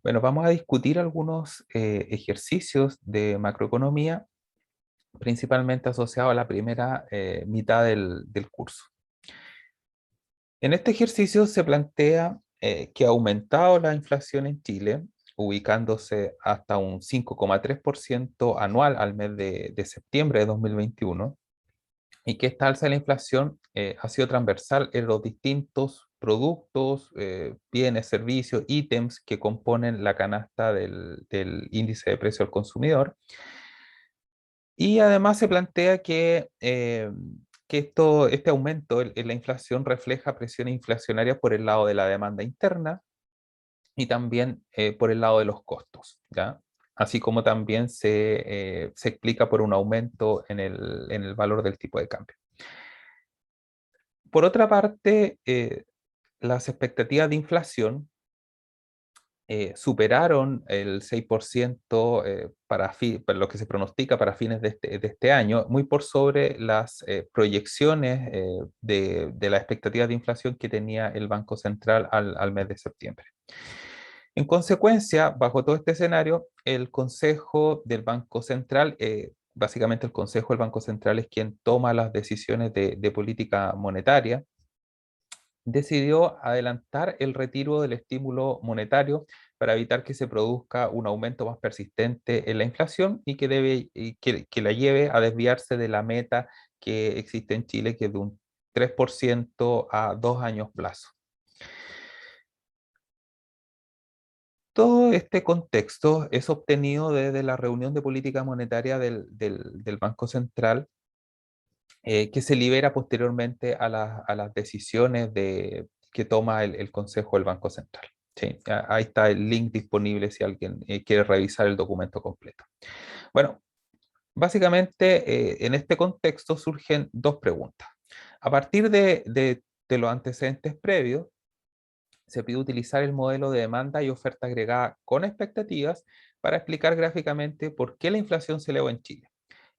Bueno, vamos a discutir algunos ejercicios de macroeconomía, principalmente asociados a la primera mitad del curso. En este ejercicio se plantea que ha aumentado la inflación en Chile, ubicándose hasta un 5,3% anual al mes de septiembre de 2021, y que esta alza de la inflación ha sido transversal en los distintos productos, bienes, servicios, ítems que componen la canasta del índice de precio al consumidor. Y además se plantea que este aumento en la inflación refleja presiones inflacionarias por el lado de la demanda interna y también por el lado de los costos, ¿ya? Así como también se explica por un aumento en el valor del tipo de cambio. Por otra parte, las expectativas de inflación superaron el 6% para lo que se pronostica para fines de este año, muy por sobre las proyecciones de las expectativas de inflación que tenía el Banco Central al mes de septiembre. En consecuencia, bajo todo este escenario, el Consejo del Banco Central, básicamente el Consejo del Banco Central es quien toma las decisiones de política monetaria, decidió adelantar el retiro del estímulo monetario para evitar que se produzca un aumento más persistente en la inflación y que la lleve a desviarse de la meta que existe en Chile, que es de un 3% a 2 años plazo. Todo este contexto es obtenido desde la reunión de política monetaria del Banco Central, que se libera posteriormente a las decisiones que toma el Consejo del Banco Central. Sí, ahí está el link disponible si alguien quiere revisar el documento completo. Bueno, básicamente en este contexto surgen dos preguntas. A partir de los antecedentes previos, se pide utilizar el modelo de demanda y oferta agregada con expectativas para explicar gráficamente por qué la inflación se elevó en Chile.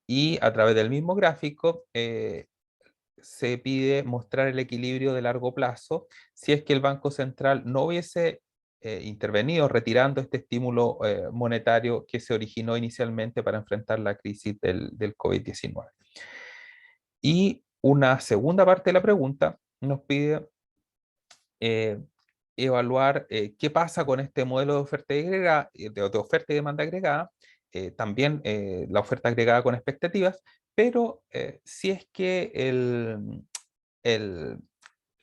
Y a través del mismo gráfico, se pide mostrar el equilibrio de largo plazo si es que el Banco Central no hubiese intervenido retirando este estímulo monetario que se originó inicialmente para enfrentar la crisis del COVID-19. Y una segunda parte de la pregunta nos pide eh, evaluar qué pasa con este modelo de oferta de oferta y demanda agregada, también la oferta agregada con expectativas, pero si es que el,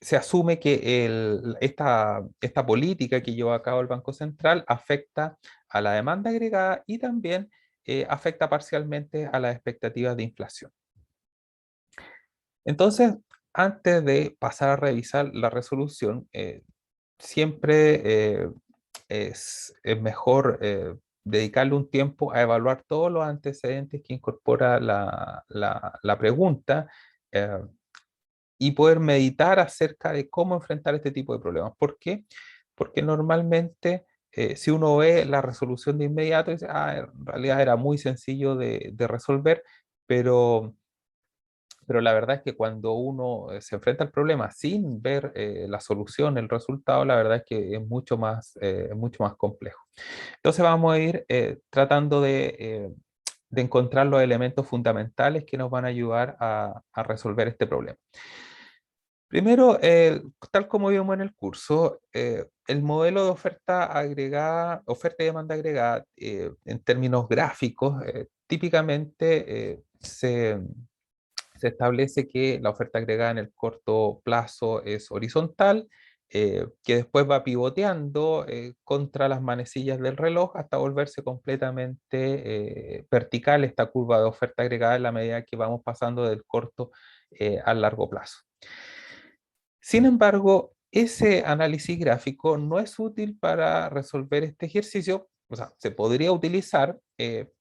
se asume que esta política que lleva a cabo el Banco Central afecta a la demanda agregada y también afecta parcialmente a las expectativas de inflación. Entonces, antes de pasar a revisar la resolución, siempre es mejor dedicarle un tiempo a evaluar todos los antecedentes que incorpora la pregunta, eh, y poder meditar acerca de cómo enfrentar este tipo de problemas. ¿Por qué? Porque normalmente si uno ve la resolución de inmediato, dice, en realidad era muy sencillo de resolver, pero la verdad es que cuando uno se enfrenta al problema sin ver la solución, el resultado, la verdad es que es mucho más complejo. Entonces vamos a ir tratando de encontrar los elementos fundamentales que nos van a ayudar a resolver este problema. Primero, tal como vimos en el curso, el modelo de oferta agregada, oferta y demanda agregada, en términos gráficos, típicamente se establece que la oferta agregada en el corto plazo es horizontal, que después va pivoteando contra las manecillas del reloj hasta volverse completamente vertical esta curva de oferta agregada en la medida que vamos pasando del corto al largo plazo. Sin embargo, ese análisis gráfico no es útil para resolver este ejercicio. O sea, se podría utilizar,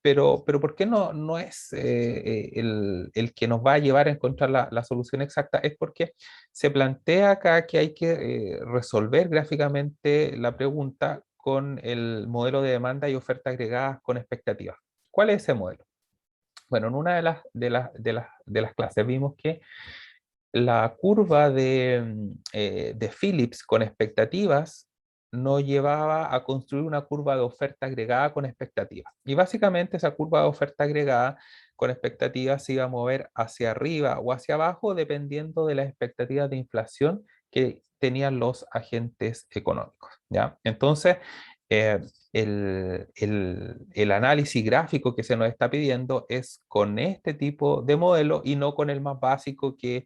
pero ¿por qué no es el que nos va a llevar a encontrar la solución exacta? Es porque se plantea acá que hay que resolver gráficamente la pregunta con el modelo de demanda y oferta agregadas con expectativas. ¿Cuál es ese modelo? Bueno, en una de las clases vimos que la curva de Phillips con expectativas nos llevaba a construir una curva de oferta agregada con expectativas. Y básicamente esa curva de oferta agregada con expectativas se iba a mover hacia arriba o hacia abajo dependiendo de las expectativas de inflación que tenían los agentes económicos, ¿ya? Entonces, eh, el análisis gráfico que se nos está pidiendo es con este tipo de modelo y no con el más básico que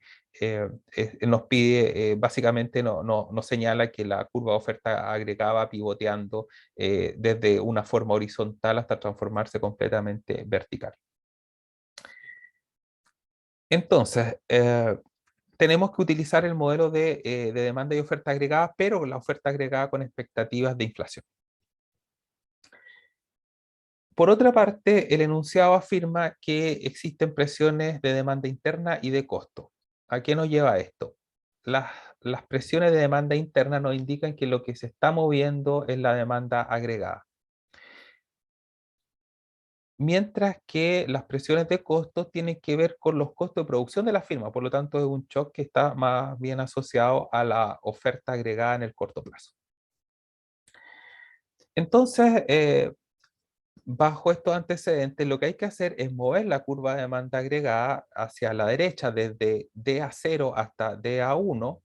nos pide, básicamente nos señala que la curva de oferta agregada va pivoteando desde una forma horizontal hasta transformarse completamente vertical. Entonces, tenemos que utilizar el modelo de demanda y oferta agregada, pero la oferta agregada con expectativas de inflación. Por otra parte, el enunciado afirma que existen presiones de demanda interna y de costo. ¿A qué nos lleva esto? Las, las presiones de demanda interna nos indican que lo que se está moviendo es la demanda agregada, mientras que las presiones de costos tienen que ver con los costos de producción de la firma, por lo tanto es un shock que está más bien asociado a la oferta agregada en el corto plazo. Entonces, bajo estos antecedentes, lo que hay que hacer es mover la curva de demanda agregada hacia la derecha, desde DA0 hasta DA1.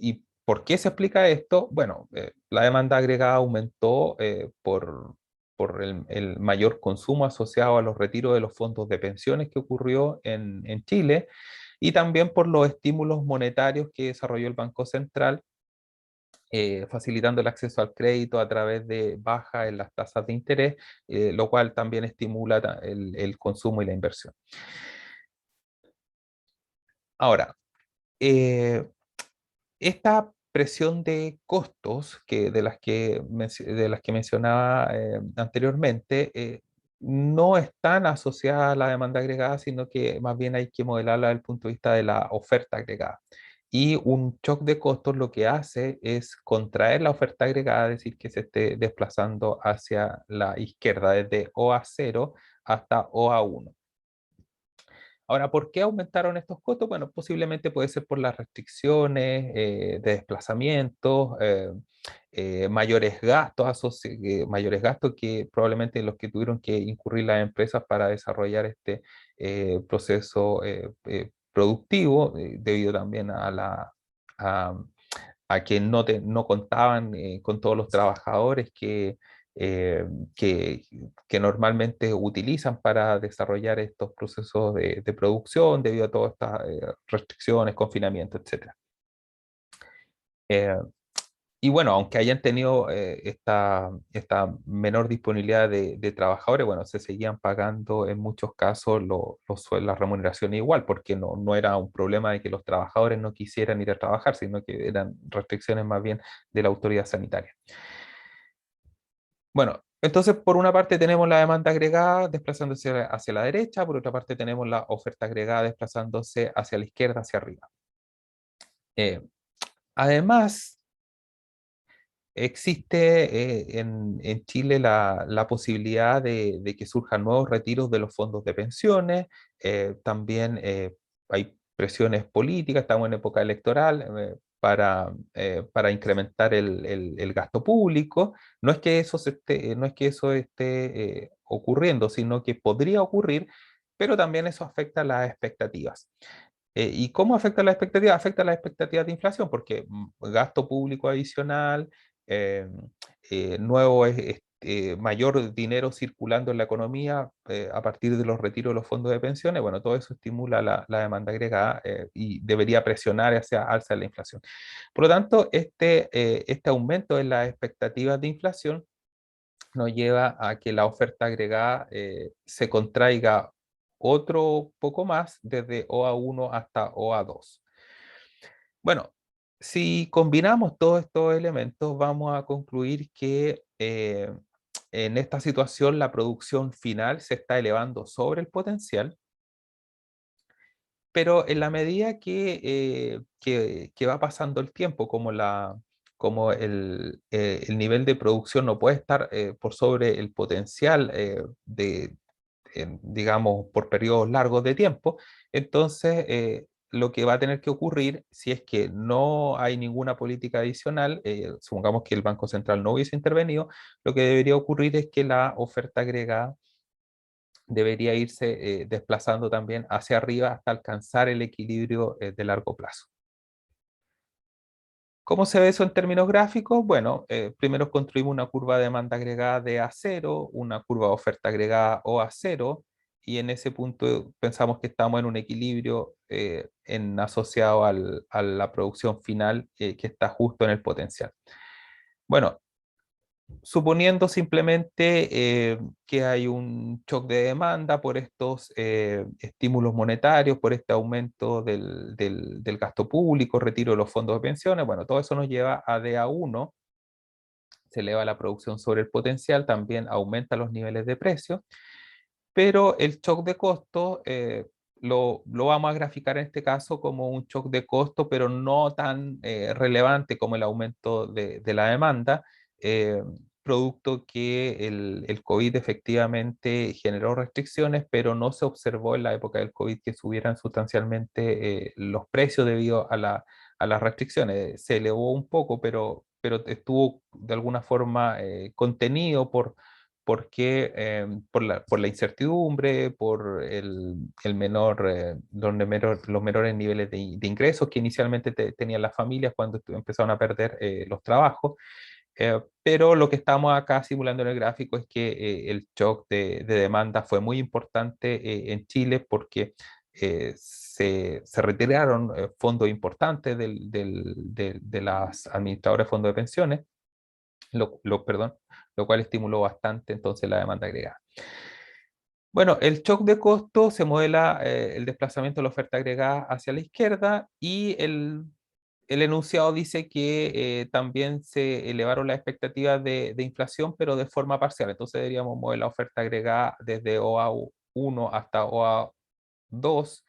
¿Y por qué se explica esto? Bueno, la demanda agregada aumentó por el mayor consumo asociado a los retiros de los fondos de pensiones que ocurrió en Chile y también por los estímulos monetarios que desarrolló el Banco Central, facilitando el acceso al crédito a través de baja en las tasas de interés, lo cual también estimula el consumo y la inversión. Ahora, eh, esta presión de costos de las que mencionaba anteriormente, no están asociadas a la demanda agregada, sino que más bien hay que modelarla desde el punto de vista de la oferta agregada. Y un shock de costos lo que hace es contraer la oferta agregada, es decir, que se esté desplazando hacia la izquierda, desde OA0 hasta OA1. Ahora, ¿por qué aumentaron estos costos? Bueno, posiblemente puede ser por las restricciones de desplazamientos, mayores gastos que probablemente los que tuvieron que incurrir las empresas para desarrollar este proceso productivo, debido también a, a que no contaban con todos los trabajadores eh, que, que normalmente utilizan para desarrollar estos procesos de producción debido a todas estas restricciones, confinamiento, etcétera. Eh, y bueno, aunque hayan tenido esta menor disponibilidad de trabajadores, bueno, se seguían pagando en muchos casos las remuneraciones igual, porque no era un problema de que los trabajadores no quisieran ir a trabajar, sino que eran restricciones más bien de la autoridad sanitaria. Bueno, entonces por una parte tenemos la demanda agregada desplazándose hacia la derecha, por otra parte tenemos la oferta agregada desplazándose hacia la izquierda, hacia arriba. Eh, Además, existe en Chile la posibilidad de que surjan nuevos retiros de los fondos de pensiones. También hay presiones políticas, estamos en época electoral, para incrementar el gasto público. No es que eso esté ocurriendo, sino que podría ocurrir, pero también eso afecta las expectativas. ¿Y cómo afecta la expectativa? Afecta las expectativas de inflación, porque gasto público adicional, eh, mayor dinero circulando en la economía a partir de los retiros de los fondos de pensiones, bueno, todo eso estimula la demanda agregada y debería presionar hacia alza de la inflación. Por lo tanto, este aumento en las expectativas de inflación nos lleva a que la oferta agregada se contraiga otro poco más desde OA1 hasta OA2. Bueno, si combinamos todos estos elementos, vamos a concluir que en esta situación la producción final se está elevando sobre el potencial, pero en la medida que va pasando el tiempo, como el nivel de producción no puede estar por sobre el potencial digamos, por periodos largos de tiempo, entonces lo que va a tener que ocurrir si es que no hay ninguna política adicional, supongamos que el Banco Central no hubiese intervenido, lo que debería ocurrir es que la oferta agregada debería irse desplazando también hacia arriba hasta alcanzar el equilibrio de largo plazo. ¿Cómo se ve eso en términos gráficos? Bueno, primero construimos una curva de demanda agregada de A0, una curva de oferta agregada OA0, y en ese punto pensamos que estamos en un equilibrio asociado a la producción final que está justo en el potencial. Bueno, suponiendo simplemente que hay un shock de demanda por estos estímulos monetarios, por este aumento del gasto público, retiro de los fondos de pensiones, bueno, todo eso nos lleva a DA1, se eleva la producción sobre el potencial, también aumenta los niveles de precio, pero el shock de costo lo vamos a graficar en este caso como un shock de costo, pero no tan relevante como el aumento de la demanda, eh, producto que el COVID efectivamente generó restricciones, pero no se observó en la época del COVID que subieran sustancialmente los precios debido a las restricciones. Se elevó un poco, pero estuvo de alguna forma contenido por la incertidumbre, por los menores niveles de ingresos que inicialmente tenían las familias cuando empezaron a perder los trabajos. Pero lo que estamos acá simulando en el gráfico es que el shock de demanda fue muy importante en Chile porque se retiraron fondos importantes de las administradoras de fondos de pensiones, perdón, lo cual estimuló bastante entonces la demanda agregada. Bueno, el shock de costo se modela el desplazamiento de la oferta agregada hacia la izquierda y el enunciado dice que también se elevaron las expectativas de inflación, pero de forma parcial. Entonces deberíamos mover la oferta agregada desde OA1 hasta OA2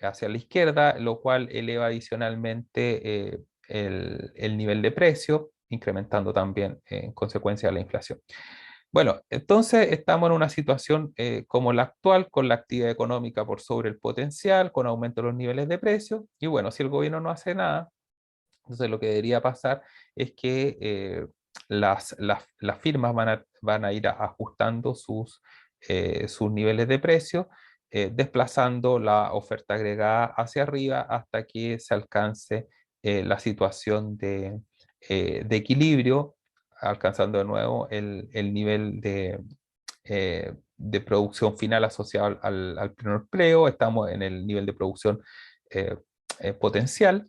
hacia la izquierda, lo cual eleva adicionalmente el nivel de precio, incrementando también en consecuencia la inflación. Bueno, entonces estamos en una situación como la actual, con la actividad económica por sobre el potencial, con aumento de los niveles de precios, y bueno, si el gobierno no hace nada, entonces lo que debería pasar es que las firmas van a ir ajustando sus niveles de precio, desplazando la oferta agregada hacia arriba hasta que se alcance la situación de equilibrio, alcanzando de nuevo el nivel de producción final asociado al pleno empleo. Estamos en el nivel de producción eh, potencial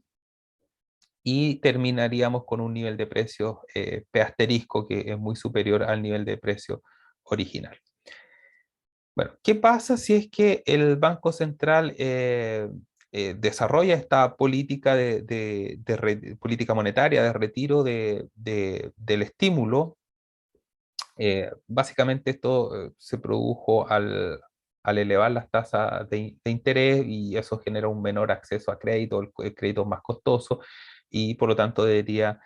y terminaríamos con un nivel de precios P asterisco que es muy superior al nivel de precio original. Bueno, ¿qué pasa si es que el Banco Central desarrolla esta política política monetaria de retiro del estímulo? Básicamente esto se produjo al elevar las tasas de interés y eso genera un menor acceso a crédito, el crédito es más costoso y por lo tanto debería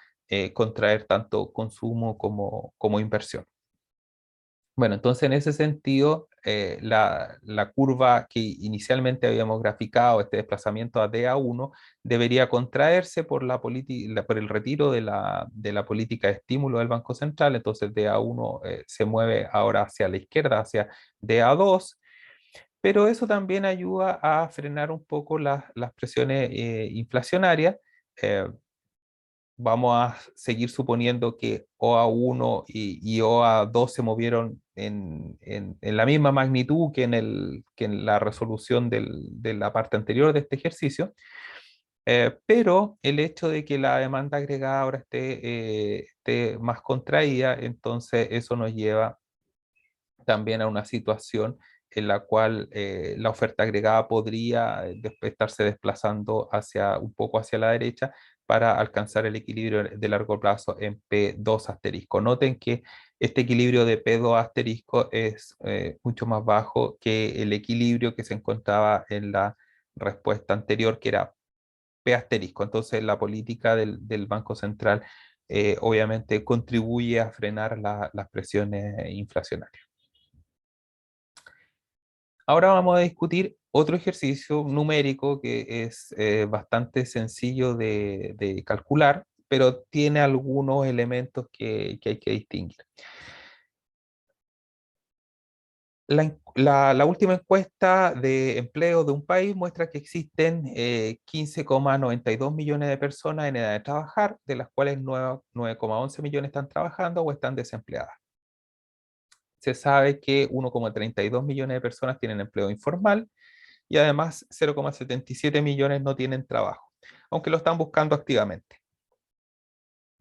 contraer tanto consumo como inversión. Bueno, entonces en ese sentido, la curva que inicialmente habíamos graficado, este desplazamiento a DA1, debería contraerse por el retiro de la política de estímulo del Banco Central. Entonces DA1 se mueve ahora hacia la izquierda, hacia DA2, pero eso también ayuda a frenar un poco las presiones inflacionarias. Eh, Vamos a seguir suponiendo que OA1 y OA2 se movieron en la misma magnitud que en la resolución de la parte anterior de este ejercicio, pero el hecho de que la demanda agregada ahora esté más contraída, entonces eso nos lleva también a una situación en la cual la oferta agregada podría estarse desplazando un poco hacia la derecha para alcanzar el equilibrio de largo plazo en P2 asterisco. Noten que este equilibrio de P2 asterisco es mucho más bajo que el equilibrio que se encontraba en la respuesta anterior, que era P asterisco. Entonces la política del Banco Central obviamente contribuye a frenar las presiones inflacionarias. Ahora vamos a discutir otro ejercicio numérico que es bastante sencillo de calcular, pero tiene algunos elementos que hay que distinguir. La última encuesta de empleo de un país muestra que existen 15,92 millones de personas en edad de trabajar, de las cuales 9,11 millones están trabajando o están desempleadas. Se sabe que 1,32 millones de personas tienen empleo informal y además 0,77 millones no tienen trabajo, aunque lo están buscando activamente.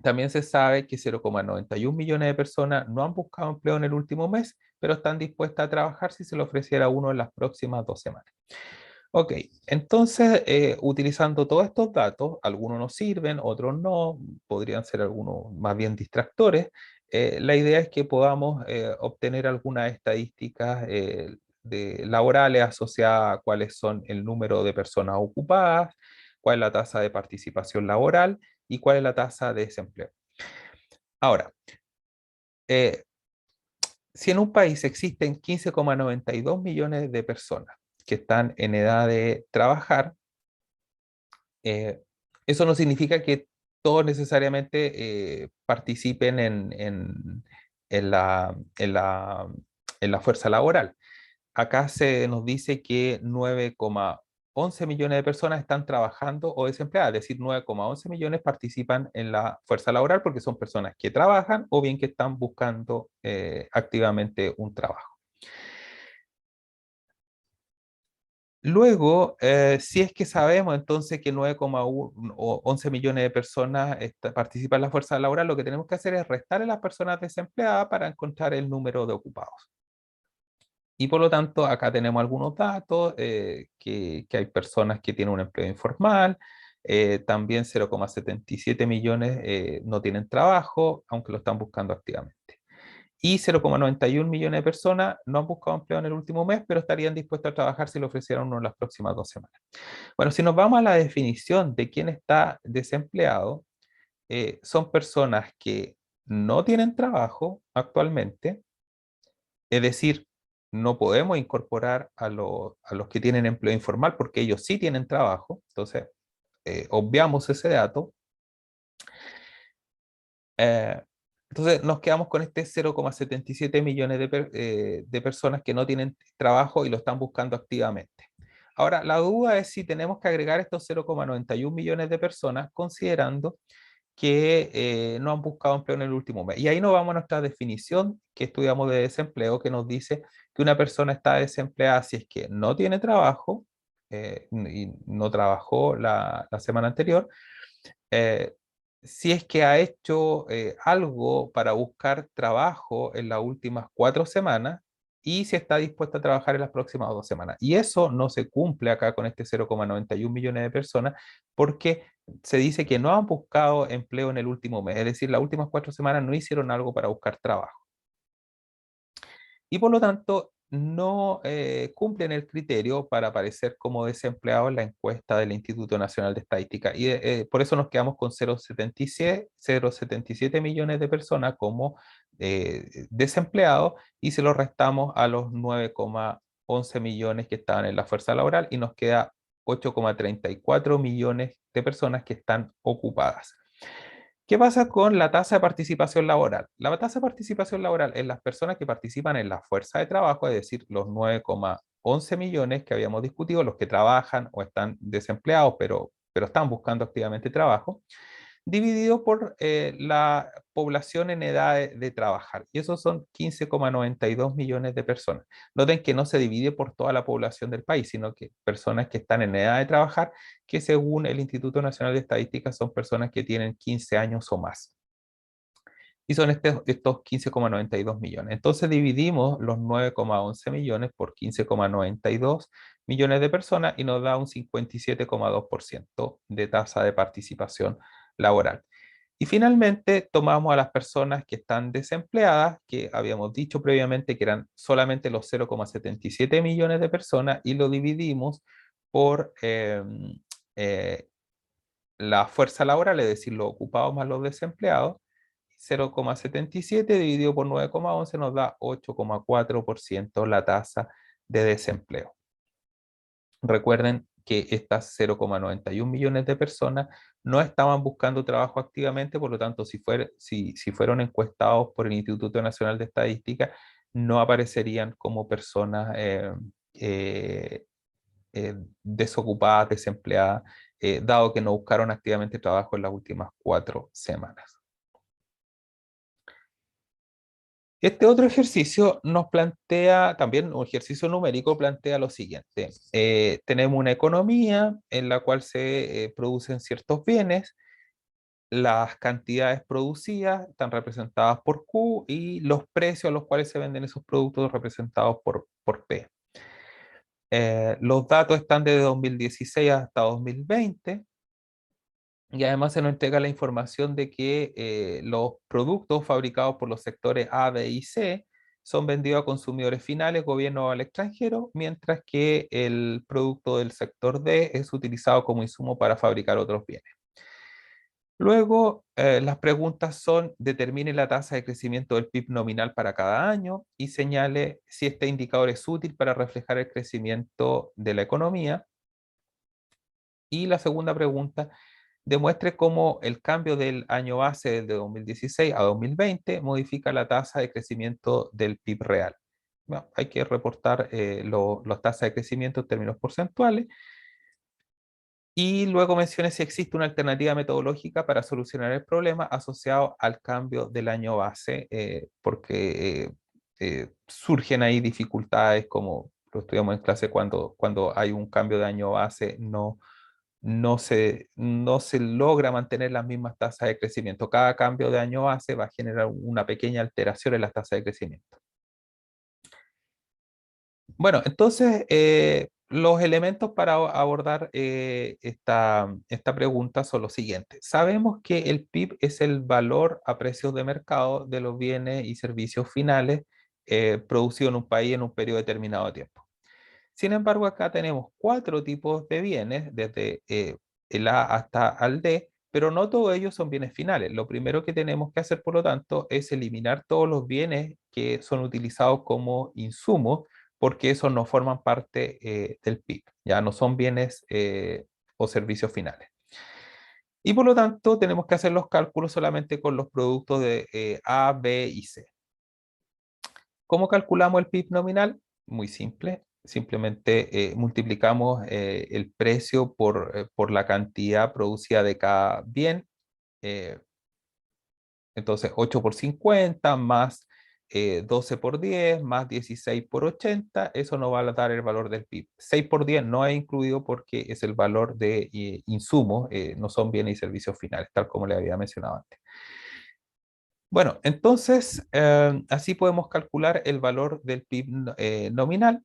También se sabe que 0,91 millones de personas no han buscado empleo en el último mes, pero están dispuestas a trabajar si se le ofreciera uno en las próximas 2 semanas. Ok, entonces, utilizando todos estos datos, algunos nos sirven, otros no, podrían ser algunos más bien distractores. La idea es que podamos obtener algunas estadísticas laborales asociadas a cuáles son el número de personas ocupadas, cuál es la tasa de participación laboral y cuál es la tasa de desempleo. Ahora, eh, si en un país existen 15,92 millones de personas que están en edad de trabajar, eh, eso no significa que todos necesariamente participen en la fuerza laboral. Acá se nos dice que 9,11 millones de personas están trabajando o desempleadas, es decir, 9,11 millones participan en la fuerza laboral porque son personas que trabajan o bien que están buscando activamente un trabajo. Luego, si es que sabemos entonces que 9,11 millones de personas participan en la fuerza laboral, lo que tenemos que hacer es restar a las personas desempleadas para encontrar el número de ocupados. Y por lo tanto, acá tenemos algunos datos, que hay personas que tienen un empleo informal, también 0,77 millones no tienen trabajo, aunque lo están buscando activamente. Y 0,91 millones de personas no han buscado empleo en el último mes, pero estarían dispuestos a trabajar si lo ofrecieran uno en las próximas 2 semanas. Bueno, si nos vamos a la definición de quién está desempleado, son personas que no tienen trabajo actualmente, es decir, no podemos incorporar a los que tienen empleo informal porque ellos sí tienen trabajo, entonces obviamos ese dato. Eh, entonces nos quedamos con este 0,77 millones de personas que no tienen trabajo y lo están buscando activamente. Ahora, la duda es si tenemos que agregar estos 0,91 millones de personas considerando que no han buscado empleo en el último mes. Y ahí nos vamos a nuestra definición que estudiamos de desempleo, que nos dice que una persona está desempleada si es que no tiene trabajo y no trabajó la semana anterior, eh, si es que ha hecho algo para buscar trabajo en las últimas 4 semanas y si está dispuesta a trabajar en las próximas 2 semanas. Y eso no se cumple acá con este 0,91 millones de personas porque se dice que no han buscado empleo en el último mes, es decir, las últimas 4 semanas no hicieron algo para buscar trabajo y por lo tanto no cumplen el criterio para aparecer como desempleados en la encuesta del Instituto Nacional de Estadística. Y por eso nos quedamos con 0,77 millones de personas como desempleados y se lo restamos a los 9,11 millones que estaban en la fuerza laboral y nos queda 8,34 millones de personas que están ocupadas. ¿Qué pasa con la tasa de participación laboral? La tasa de participación laboral en las personas que participan en la fuerza de trabajo, es decir, los 9,11 millones que habíamos discutido, los que trabajan o están desempleados, pero están buscando activamente trabajo, dividido por la población en edad de trabajar. Y esos son 15,92 millones de personas. Noten que no se divide por toda la población del país, sino que personas que están en edad de trabajar, que según el Instituto Nacional de Estadística son personas que tienen 15 años o más. Y son estos 15,92 millones. Entonces dividimos los 9,11 millones por 15,92 millones de personas y nos da un 57,2% de tasa de participación laboral. Y finalmente tomamos a las personas que están desempleadas, que habíamos dicho previamente que eran solamente los 0,77 millones de personas, y lo dividimos por la fuerza laboral, es decir, los ocupados más los desempleados. 0,77 dividido por 9,11 nos da 8,4% la tasa de desempleo. Recuerden que estas 0,91 millones de personas no estaban buscando trabajo activamente, por lo tanto, si fueron encuestados por el Instituto Nacional de Estadística, no aparecerían como personas eh, desocupadas, desempleadas, dado que no buscaron activamente trabajo en las últimas 4 semanas. Este otro ejercicio nos plantea, también un ejercicio numérico, plantea lo siguiente. Tenemos una economía en la cual se producen ciertos bienes, las cantidades producidas están representadas por Q y los precios a los cuales se venden esos productos representados por P. Los datos están desde 2016 hasta 2020 y además se nos entrega la información de que los productos fabricados por los sectores A, B y C son vendidos a consumidores finales, gobierno o al extranjero, mientras que el producto del sector D es utilizado como insumo para fabricar otros bienes. Luego, las preguntas son: determine la tasa de crecimiento del PIB nominal para cada año y señale si este indicador es útil para reflejar el crecimiento de la economía. Y la segunda pregunta: demuestre cómo el cambio del año base de 2016 a 2020 modifica la tasa de crecimiento del PIB real. Bueno, hay que reportar las tasas de crecimiento en términos porcentuales. Y luego mencione si existe una alternativa metodológica para solucionar el problema asociado al cambio del año base, porque surgen ahí dificultades, como lo estudiamos en clase, cuando hay un cambio de año base, no se logra mantener las mismas tasas de crecimiento. Cada cambio de año base va a generar una pequeña alteración en las tasas de crecimiento. Bueno, entonces los elementos para abordar esta pregunta son los siguientes. Sabemos que el PIB es el valor a precios de mercado de los bienes y servicios finales producidos en un país en un periodo determinado de tiempo. Sin embargo, acá tenemos 4 tipos de bienes, desde el A hasta el D, pero no todos ellos son bienes finales. Lo primero que tenemos que hacer, por lo tanto, es eliminar todos los bienes que son utilizados como insumos, porque esos no forman parte del PIB, ya no son bienes o servicios finales. Y por lo tanto, tenemos que hacer los cálculos solamente con los productos de A, B y C. ¿Cómo calculamos el PIB nominal? Muy simple. Simplemente multiplicamos el precio por la cantidad producida de cada bien. eh, entonces, 8 por 50 más 12 por 10 más 16 por 80, eso nos va a dar el valor del PIB. 6 por 10 no es incluido porque es el valor de insumos, no son bienes y servicios finales, tal como le había mencionado antes. Bueno, entonces así podemos calcular el valor del PIB nominal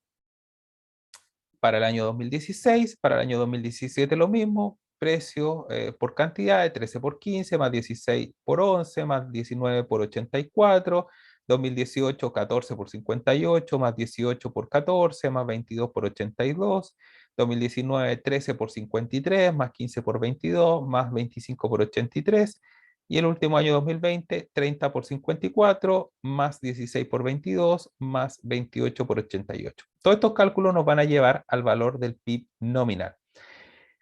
para el año 2016, para el año 2017 lo mismo, precio por cantidad de 13 por 15, más 16 por 11, más 19 por 84, 2018 14 por 58, más 18 por 14, más 22 por 82, 2019 13 por 53, más 15 por 22, más 25 por 83, y el último año 2020, 30 por 54, más 16 por 22, más 28 por 88. Todos estos cálculos nos van a llevar al valor del PIB nominal.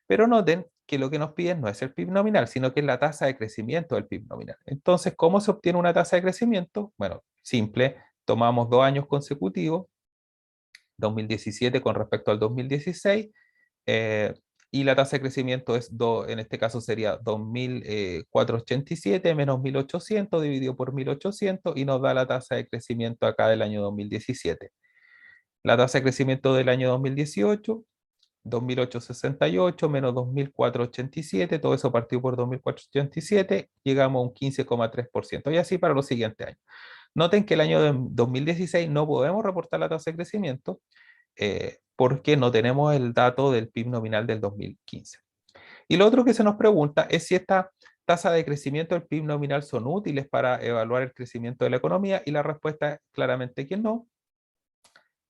Pero noten que lo que nos piden no es el PIB nominal, sino que es la tasa de crecimiento del PIB nominal. Entonces, ¿cómo se obtiene una tasa de crecimiento? Bueno, simple, tomamos 2 años consecutivos, 2017 con respecto al 2016, eh, y la tasa de crecimiento en este caso sería 2.487 menos 1.800 dividido por 1.800 y nos da la tasa de crecimiento acá del año 2017. La tasa de crecimiento del año 2018, 2.868 menos 2.487, todo eso partido por 2.487, llegamos a un 15,3%, y así para los siguientes años. Noten que el año 2016 no podemos reportar la tasa de crecimiento porque no tenemos el dato del PIB nominal del 2015. Y lo otro que se nos pregunta es si esta tasa de crecimiento del PIB nominal son útiles para evaluar el crecimiento de la economía, y la respuesta es claramente que no,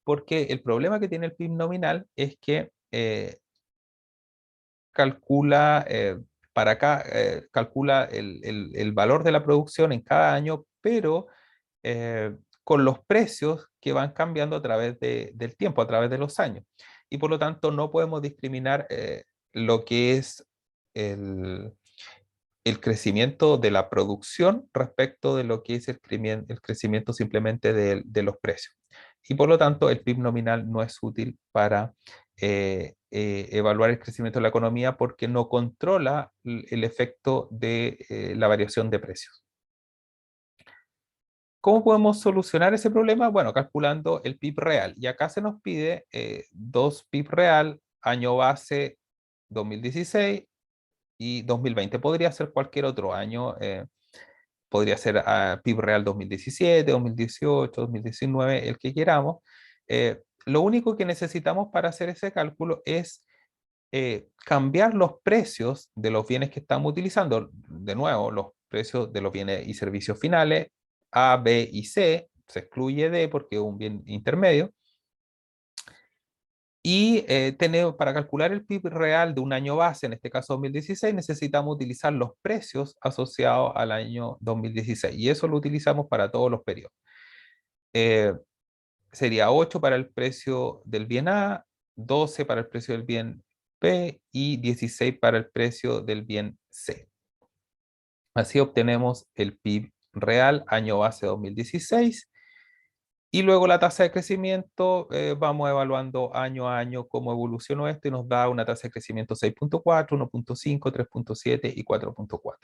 porque el problema que tiene el PIB nominal es que calcula, calcula el valor de la producción en cada año, pero con los precios que van cambiando a través del tiempo, a través de los años. y por lo tanto no podemos discriminar lo que es el, el crecimiento de la producción respecto de lo que es el crecimiento simplemente de los precios. Y por lo tanto, el PIB nominal no es útil para evaluar el crecimiento de la economía porque no controla el efecto de la variación de precios. ¿Cómo podemos solucionar ese problema? Bueno, calculando el PIB real. Y acá se nos pide dos PIB real, año base 2016 y 2020. Podría ser cualquier otro año, podría ser PIB real 2017, 2018, 2019, el que queramos. Lo único que necesitamos para hacer ese cálculo es cambiar los precios de los bienes que estamos utilizando. De nuevo, los precios de los bienes y servicios finales, A, B y C, se excluye D porque es un bien intermedio. Y para calcular el PIB real de un año base, en este caso 2016, necesitamos utilizar los precios asociados al año 2016. Y eso lo utilizamos para todos los periodos. Eh, Sería 8 para el precio del bien A, 12 para el precio del bien B y 16 para el precio del bien C. Así obtenemos el PIB real año base 2016 y luego la tasa de crecimiento, vamos evaluando año a año cómo evolucionó esto y nos da una tasa de crecimiento 6.4, 1.5, 3.7 y 4.4.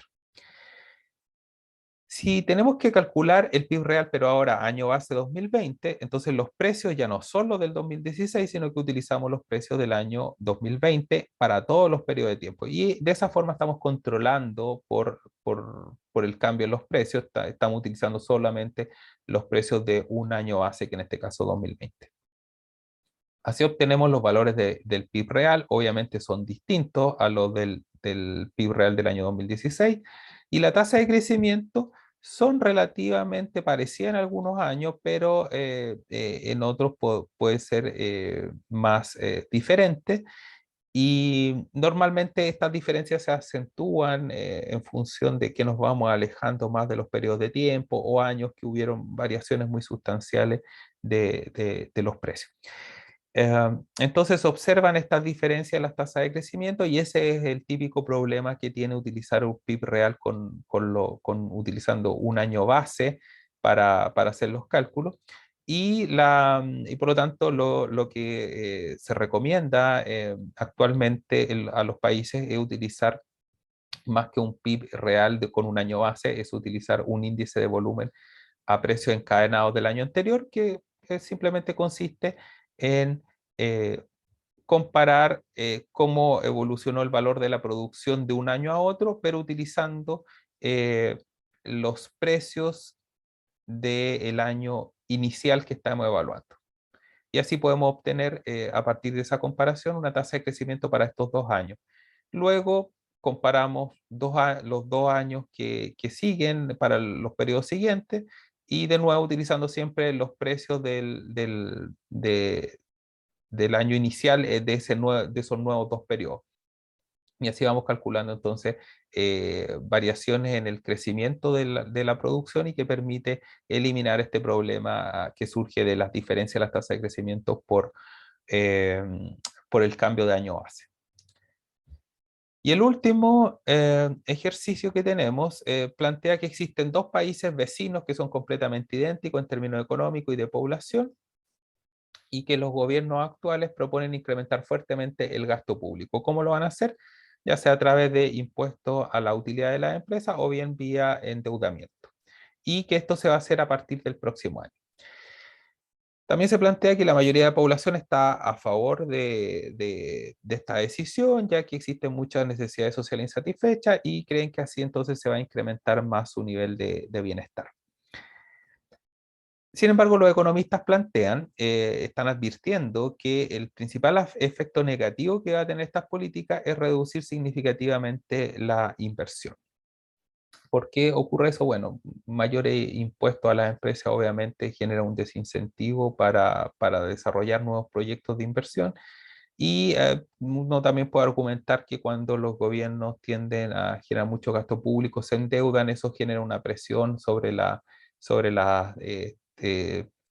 Si tenemos que calcular el PIB real, pero ahora año base 2020, entonces los precios ya no son los del 2016, sino que utilizamos los precios del año 2020 para todos los periodos de tiempo. Y de esa forma estamos controlando por el cambio en los precios, estamos utilizando solamente los precios de un año base, que en este caso 2020. Así obtenemos los valores del PIB real, obviamente son distintos a los del PIB real del año 2016, y la tasa de crecimiento son relativamente parecidas en algunos años, pero en otros puede ser más diferente. Y normalmente estas diferencias se acentúan en función de que nos vamos alejando más de los periodos de tiempo o años que hubieron variaciones muy sustanciales de los precios. Entonces observan estas diferencias en las tasas de crecimiento y ese es el típico problema que tiene utilizar un PIB real utilizando un año base para hacer los cálculos. Y por lo tanto lo que se recomienda actualmente a los países es utilizar más que un PIB real con un año base, es utilizar un índice de volumen a precios encadenados del año anterior, que simplemente consiste en comparar cómo evolucionó el valor de la producción de un año a otro, pero utilizando los precios del año inicial que estamos evaluando. Y así podemos obtener a partir de esa comparación una tasa de crecimiento para estos 2 años. Luego comparamos los 2 años que siguen para los periodos siguientes y de nuevo utilizando siempre los precios del año inicial de esos nuevos 2 periodos. Y así vamos calculando entonces variaciones en el crecimiento de la producción y que permite eliminar este problema que surge de las diferencias de las tasas de crecimiento eh, por el cambio de año base. Y el último ejercicio que tenemos plantea que existen dos países vecinos que son completamente idénticos en términos económicos y de población, y que los gobiernos actuales proponen incrementar fuertemente el gasto público. ¿Cómo lo van a hacer? Ya sea a través de impuestos a la utilidad de las empresas o bien vía endeudamiento. Y que esto se va a hacer a partir del próximo año. También se plantea que la mayoría de la población está a favor de esta decisión, ya que existen muchas necesidades sociales insatisfechas y creen que así entonces se va a incrementar más su nivel de bienestar. Sin embargo, los economistas están advirtiendo que el principal efecto negativo que va a tener estas políticas es reducir significativamente la inversión. ¿Por qué ocurre eso? Bueno, mayores impuestos a las empresas obviamente generan un desincentivo para desarrollar nuevos proyectos de inversión. Y uno también puede argumentar que cuando los gobiernos tienden a generar mucho gasto público, se endeudan, eso genera una presión sobre la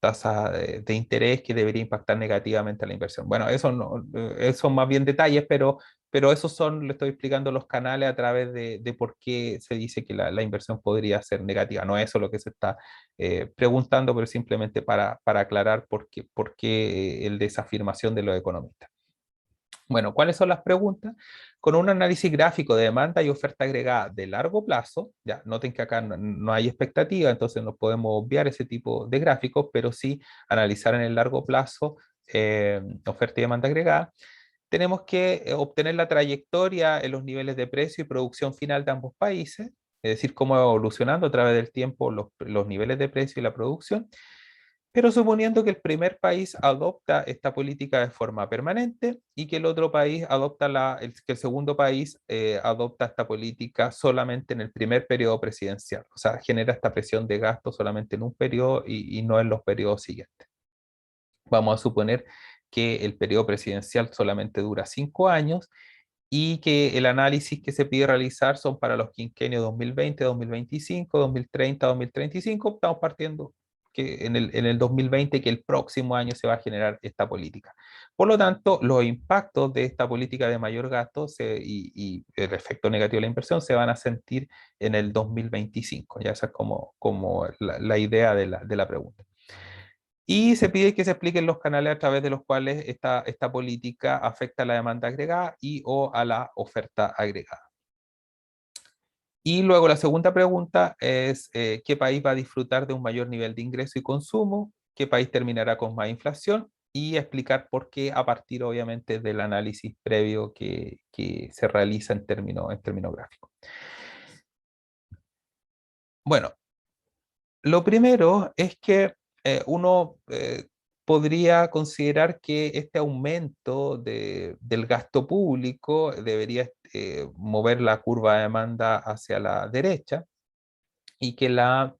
tasas de interés que debería impactar negativamente a la inversión. Bueno, eso no, son más bien detalles, pero esos son, le estoy explicando los canales a través de por qué se dice que la inversión podría ser negativa. No es eso lo que se está preguntando, pero simplemente para aclarar por qué el desafirmación de los economistas. Bueno, ¿cuáles son las preguntas? Con un análisis gráfico de demanda y oferta agregada de largo plazo, ya noten que acá no hay expectativa, entonces no podemos obviar ese tipo de gráficos, pero sí analizar en el largo plazo oferta y demanda agregada. Tenemos que obtener la trayectoria en los niveles de precio y producción final de ambos países, es decir, cómo va evolucionando a través del tiempo los niveles de precio y la producción. Pero suponiendo que el primer país adopta esta política de forma permanente y que el otro país adopta que el segundo país adopta esta política solamente en el primer periodo presidencial. O sea, genera esta presión de gasto solamente en un periodo y no en los periodos siguientes. Vamos a suponer que el periodo presidencial solamente dura 5 años y que el análisis que se pide realizar son para los quinquenios 2020, 2025, 2030, 2035. Estamos partiendo que en el 2020, que el próximo año se va a generar esta política. Por lo tanto, los impactos de esta política de mayor gasto y el efecto negativo de la inversión se van a sentir en el 2025. Ya esa es como la idea de la pregunta. Y se pide que se expliquen los canales a través de los cuales esta política afecta a la demanda agregada y o a la oferta agregada. Y luego la segunda pregunta es, ¿qué país va a disfrutar de un mayor nivel de ingreso y consumo? ¿Qué país terminará con más inflación? Y explicar por qué a partir, obviamente, del análisis previo que se realiza en términos gráficos. Bueno, lo primero es que uno podría considerar que este aumento del gasto público debería mover la curva de demanda hacia la derecha y que la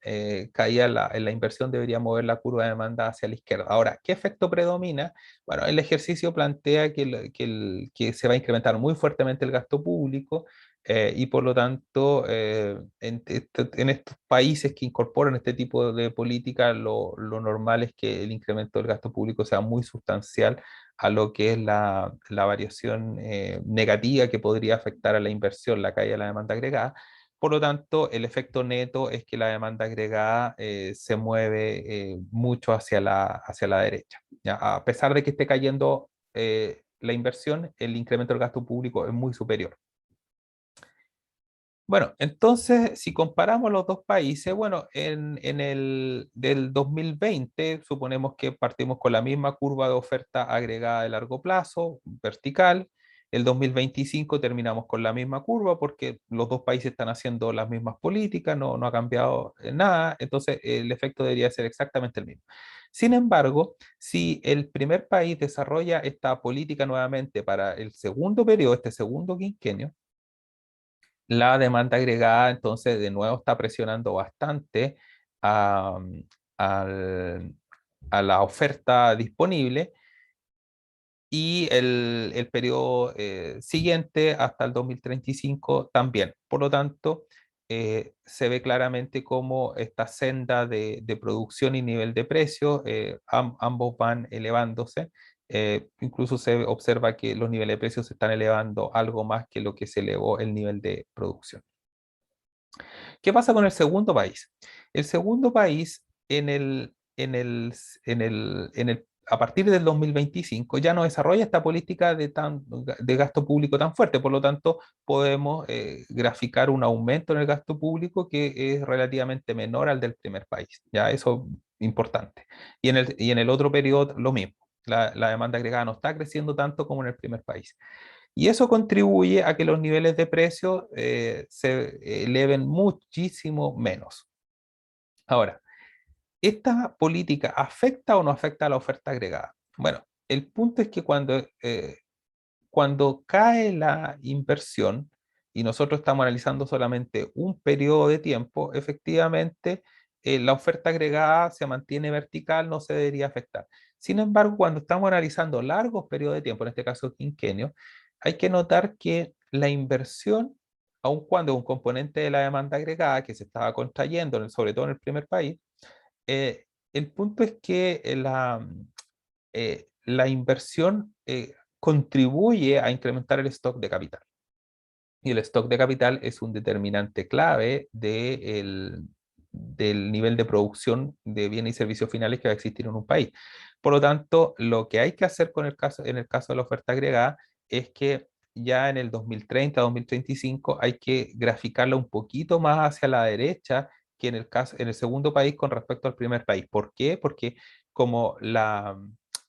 caída en la inversión debería mover la curva de demanda hacia la izquierda. Ahora, ¿qué efecto predomina? Bueno, el ejercicio plantea que se va a incrementar muy fuertemente el gasto público y por lo tanto en estos países que incorporan este tipo de política, lo normal es que el incremento del gasto público sea muy sustancial a lo que es la variación negativa que podría afectar a la inversión, la caída de la demanda agregada. Por lo tanto, el efecto neto es que la demanda agregada se mueve mucho hacia la derecha. ¿Ya? A pesar de que esté cayendo la inversión, el incremento del gasto público es muy superior. Bueno, entonces, si comparamos los dos países, bueno, en el del 2020, suponemos que partimos con la misma curva de oferta agregada de largo plazo, vertical. El 2025 terminamos con la misma curva porque los dos países están haciendo las mismas políticas, no ha cambiado nada, entonces el efecto debería ser exactamente el mismo. Sin embargo, si el primer país desarrolla esta política nuevamente para el segundo periodo, este segundo quinquenio, la demanda agregada entonces de nuevo está presionando bastante a, al- a la oferta disponible y el periodo siguiente hasta el 2035 también. Por lo tanto, se ve claramente cómo esta senda de producción y nivel de precio, ambos van elevándose. Incluso se observa que los niveles de precios se están elevando algo más que lo que se elevó el nivel de producción. ¿Qué pasa con el segundo país? El segundo país a partir del 2025 ya no desarrolla esta política de gasto público tan fuerte, por lo tanto podemos graficar un aumento en el gasto público que es relativamente menor al del primer país. Ya eso es importante. Y en el otro periodo lo mismo. La demanda agregada no está creciendo tanto como en el primer país. Y eso contribuye a que los niveles de precios se eleven muchísimo menos. Ahora, ¿esta política afecta o no afecta a la oferta agregada? Bueno, el punto es que cuando cae la inversión y nosotros estamos analizando solamente un periodo de tiempo, efectivamente la oferta agregada se mantiene vertical, no se debería afectar. Sin embargo, cuando estamos analizando largos periodos de tiempo, en este caso quinquenio, hay que notar que la inversión, aun cuando es un componente de la demanda agregada que se estaba contrayendo, sobre todo en el primer país, el punto es que la inversión contribuye a incrementar el stock de capital. Y el stock de capital es un determinante clave del nivel de producción de bienes y servicios finales que va a existir en un país. Por lo tanto, lo que hay que hacer en el caso de la oferta agregada es que ya en el 2030, 2035 hay que graficarla un poquito más hacia la derecha que en el segundo país con respecto al primer país. ¿Por qué? Porque como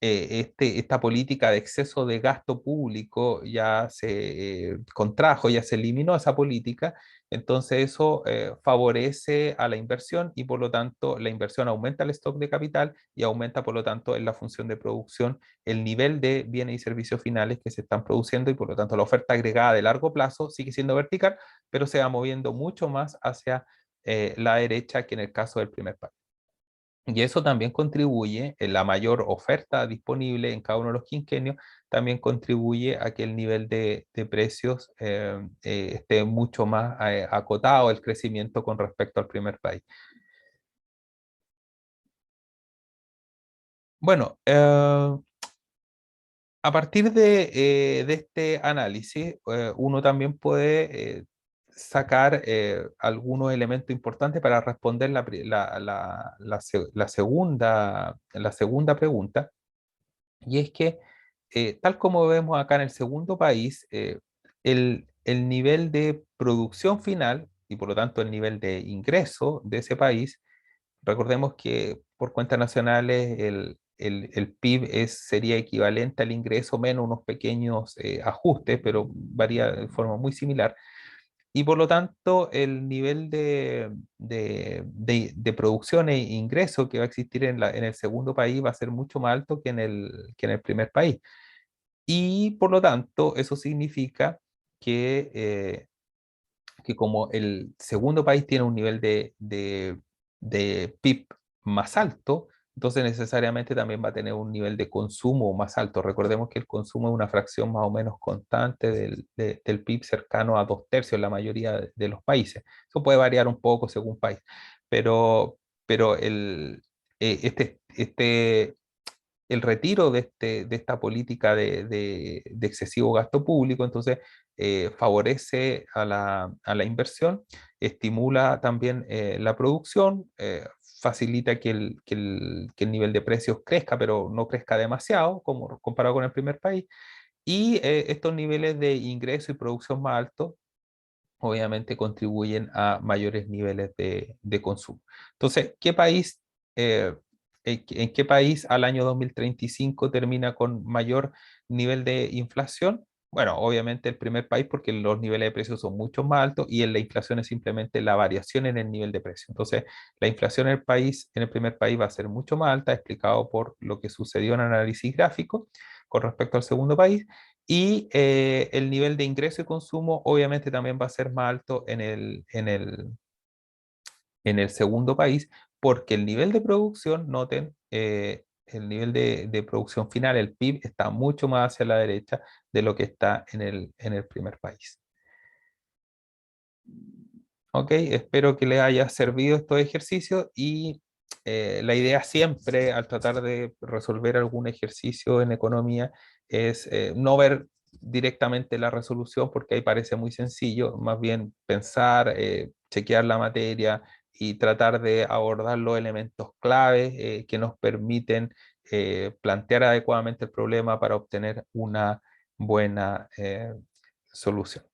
esta política de exceso de gasto público ya se contrajo, ya se eliminó esa política, entonces eso favorece a la inversión y por lo tanto la inversión aumenta el stock de capital y aumenta por lo tanto en la función de producción el nivel de bienes y servicios finales que se están produciendo y por lo tanto la oferta agregada de largo plazo sigue siendo vertical, pero se va moviendo mucho más hacia la derecha que en el caso del primer país. Y eso también contribuye, en la mayor oferta disponible en cada uno de los quinquenios, también contribuye a que el nivel de precios esté mucho más acotado, el crecimiento con respecto al primer país. Bueno, a partir de este análisis, uno también puede sacar algunos elementos importantes para responder la segunda pregunta. Y es que, tal como vemos acá en el segundo país, el nivel de producción final y por lo tanto el nivel de ingreso de ese país, recordemos que por cuentas nacionales el PIB sería equivalente al ingreso menos unos pequeños ajustes, pero varía de forma muy similar. Y por lo tanto, el nivel de producción e ingreso que va a existir en el segundo país va a ser mucho más alto que en el primer país. Y por lo tanto, eso significa que como el segundo país tiene un nivel de PIB más alto, entonces necesariamente también va a tener un nivel de consumo más alto. Recordemos que el consumo es una fracción más o menos constante del PIB, cercano a 2/3 en la mayoría de los países. Eso puede variar un poco según país, pero el retiro de esta política de excesivo gasto público, entonces favorece a la inversión, estimula también la producción, facilita que el nivel de precios crezca, pero no crezca demasiado, como comparado con el primer país, y estos niveles de ingreso y producción más altos obviamente contribuyen a mayores niveles de consumo. Entonces, eh, en qué país al año 2035 termina con mayor nivel de inflación? Bueno, obviamente el primer país porque los niveles de precios son mucho más altos y en la inflación es simplemente la variación en el nivel de precio. Entonces, la inflación en el primer país va a ser mucho más alta, explicado por lo que sucedió en el análisis gráfico con respecto al segundo país. Y el nivel de ingreso y consumo obviamente también va a ser más alto en el segundo país, porque el nivel de producción, noten, el nivel de producción final, el PIB, está mucho más hacia la derecha de lo que está en el primer país. Ok, espero que les haya servido estos ejercicios y la idea siempre al tratar de resolver algún ejercicio en economía es no ver directamente la resolución porque ahí parece muy sencillo, más bien pensar, chequear la materia y tratar de abordar los elementos claves que nos permiten plantear adecuadamente el problema para obtener una buena solución.